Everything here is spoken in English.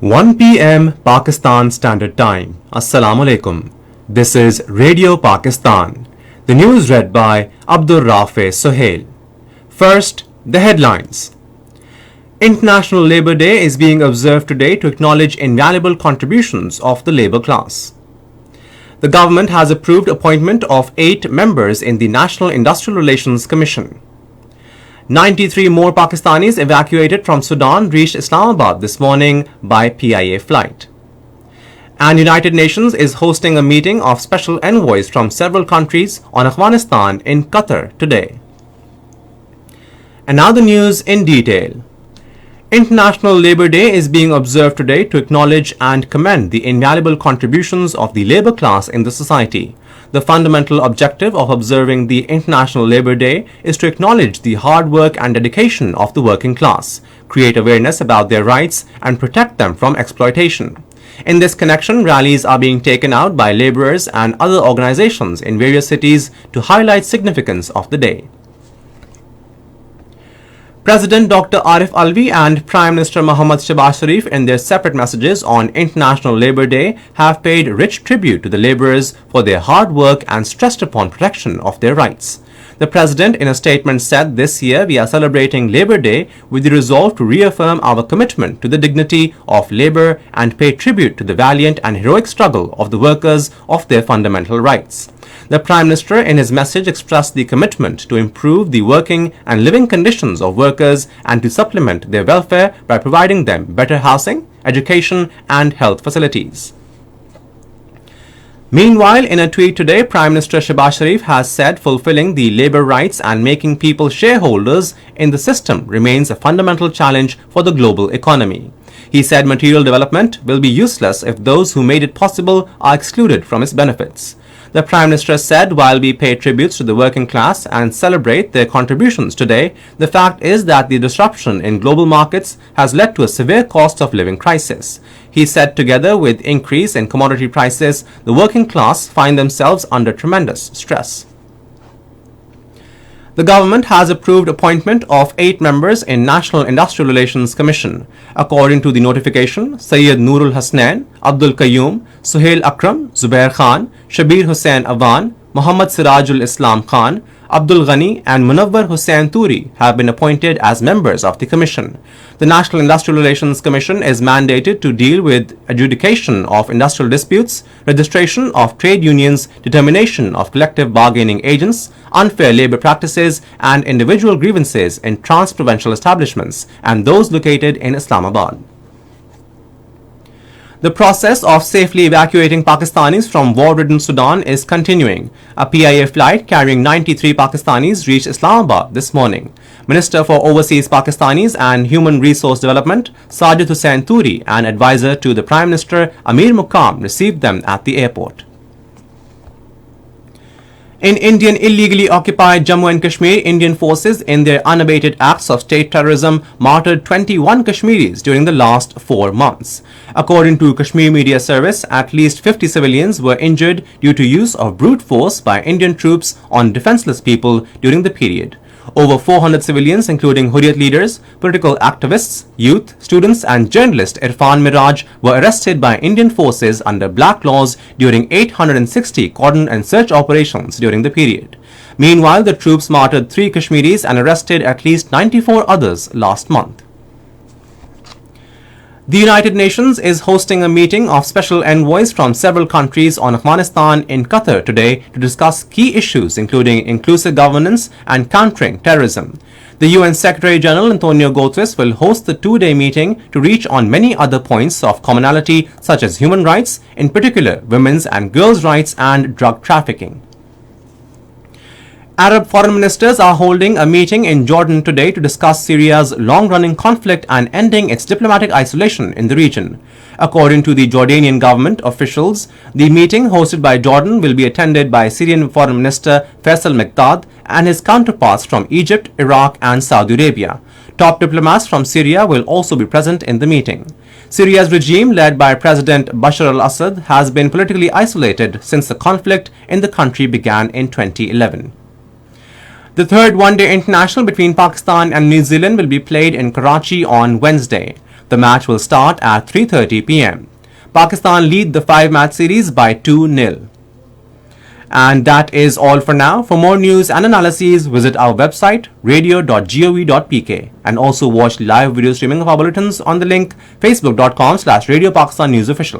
1 p.m. Pakistan Standard Time. Assalamu alaikum. This is Radio Pakistan. The news read by Abdur Rafe Sohail. First, the headlines. International Labour Day is being observed today to acknowledge invaluable contributions of the labour class. The government has approved appointment of 8 members in the National Industrial Relations Commission. 93 more Pakistanis evacuated from Sudan reached Islamabad this morning by PIA flight. And United Nations is hosting a meeting of special envoys from several countries on Afghanistan in Qatar today. And now the news in detail. International Labour Day is being observed today to acknowledge and commend the invaluable contributions of the labour class in the society. The fundamental objective of observing the International Labour Day is to acknowledge the hard work and dedication of the working class, create awareness about their rights, and protect them from exploitation. In this connection, rallies are being taken out by labourers and other organizations in various cities to highlight significance of the day. President Dr. Arif Alvi and Prime Minister Mohammad Shehbaz Sharif, in their separate messages on International Labour Day, have paid rich tribute to the labourers for their hard work and stressed upon protection of their rights. The President, in a statement, said this year we are celebrating Labour Day with the resolve to reaffirm our commitment to the dignity of labour and pay tribute to the valiant and heroic struggle of the workers of their fundamental rights. The Prime Minister, in his message, expressed the commitment to improve the working and living conditions of workers and to supplement their welfare by providing them better housing, education, and health facilities. Meanwhile, in a tweet today, Prime Minister Shehbaz Sharif has said fulfilling the labour rights and making people shareholders in the system remains a fundamental challenge for the global economy. He said material development will be useless if those who made it possible are excluded from its benefits. The Prime Minister said, while we pay tributes to the working class and celebrate their contributions today, the fact is that the disruption in global markets has led to a severe cost of living crisis. He said, together with increase in commodity prices, the working class find themselves under tremendous stress. The government has approved appointment of 8 members in National Industrial Relations Commission. According to the notification, Sayyid Noorul Hasnain, Abdul Qayyum, Suhail Akram, Zubair Khan, Shabir Hussain Awan, Muhammad Sirajul Islam Khan, Abdul Ghani and Munawwar Hussain Turi have been appointed as members of the Commission. The National Industrial Relations Commission is mandated to deal with adjudication of industrial disputes, registration of trade unions, determination of collective bargaining agents, unfair labour practices and individual grievances in trans-provincial establishments and those located in Islamabad. The process of safely evacuating Pakistanis from war-ridden Sudan is continuing. A PIA flight carrying 93 Pakistanis reached Islamabad this morning. Minister for Overseas Pakistanis and Human Resource Development, Sajid Hussain Turi, and advisor to the Prime Minister, Amir Muqam, received them at the airport. In Indian illegally occupied Jammu and Kashmir, Indian forces in their unabated acts of state terrorism martyred 21 Kashmiris during the last 4 months. According to Kashmir Media Service, at least 50 civilians were injured due to use of brute force by Indian troops on defenseless people during the period. Over 400 civilians, including Hurriyat leaders, political activists, youth, students and journalist Irfan Miraj, were arrested by Indian forces under black laws during 860 cordon and search operations during the period. Meanwhile, the troops martyred 3 Kashmiris and arrested at least 94 others last month. The United Nations is hosting a meeting of special envoys from several countries on Afghanistan in Qatar today to discuss key issues including inclusive governance and countering terrorism. The UN Secretary General Antonio Guterres will host the 2-day meeting to reach on many other points of commonality such as human rights, in particular women's and girls' rights and drug trafficking. Arab foreign ministers are holding a meeting in Jordan today to discuss Syria's long-running conflict and ending its diplomatic isolation in the region. According to the Jordanian government officials, the meeting hosted by Jordan will be attended by Syrian Foreign Minister Faisal Miqdad and his counterparts from Egypt, Iraq and Saudi Arabia. Top diplomats from Syria will also be present in the meeting. Syria's regime, led by President Bashar al-Assad, has been politically isolated since the conflict in the country began in 2011. The third one-day international between Pakistan and New Zealand will be played in Karachi on Wednesday. The match will start at 3:30 p.m. Pakistan lead the 5-match series by 2-0. And that is all for now. For more news and analyses, visit our website radio.gov.pk and also watch live video streaming of our bulletins on the link facebook.com/Radio Pakistan News Official.